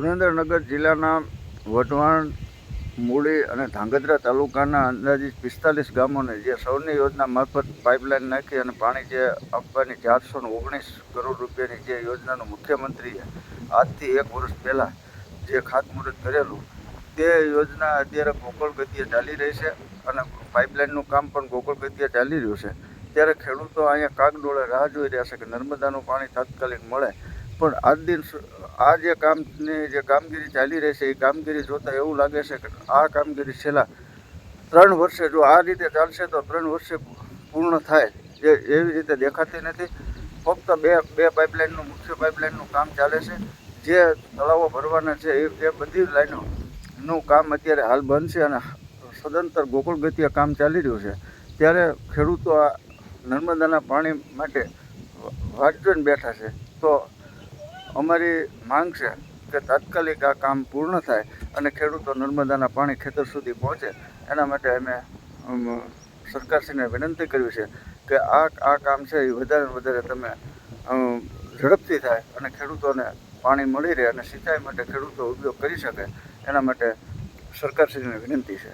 સુરેન્દ્રનગર જિલ્લાના વઢવાણ, મૂળી અને ધાંગધ્રા તાલુકાના અંદાજિત 45 ગામોને જે સૌની યોજના મારફત પાઇપલાઇન નાખી અને પાણી જે આપવાની 419 કરોડ રૂપિયાની જે યોજનાનું મુખ્યમંત્રીએ આજથી 1 વર્ષ પહેલાં જે ખાતમુહૂર્ત કરેલું તે યોજના અત્યારે ગોકળ ગતિએ ચાલી રહી છે અને પાઇપલાઇનનું કામ પણ ગોકળ ગતિએ ચાલી રહ્યું છે. ત્યારે ખેડૂતો અહીંયા કાગડોળે રાહ જોઈ રહ્યા છે કે નર્મદાનું પાણી તાત્કાલિક મળે. પણ આ જે કામગીરી ચાલી રહી છે એ કામગીરી જોતાં એવું લાગે છે કે આ કામગીરી છેલ્લા 3 વર્ષે, જો આ રીતે ચાલશે તો 3 વર્ષે પૂર્ણ થાય એવી રીતે દેખાતી નથી. ફક્ત બે પાઇપલાઇનનું મુખ્ય પાઇપલાઇનનું કામ ચાલે છે. જે તળાવો ભરવાના છે એ બધી લાઈનોનું કામ અત્યારે હાલ બંધ છે અને સદંતર ગોકળ ગતિએ કામ ચાલી રહ્યું છે. ત્યારે ખેડૂતો આ નર્મદાના પાણી માટે વાટ જોઈને બેઠા છે. તો અમારી માંગ છે કે તાત્કાલિક આ કામ પૂર્ણ થાય અને ખેડૂતો નર્મદાના પાણી ખેતર સુધી પહોંચે. એના માટે અમે સરકારશ્રીને વિનંતી કરવી છે કે આ કામ છે એ વધારે તમે ઝડપથી થાય અને ખેડૂતોને પાણી મળી રહે અને સિંચાઈ માટે ખેડૂતો ઉપયોગ કરી શકે. એના માટે સરકારશ્રીને વિનંતી છે.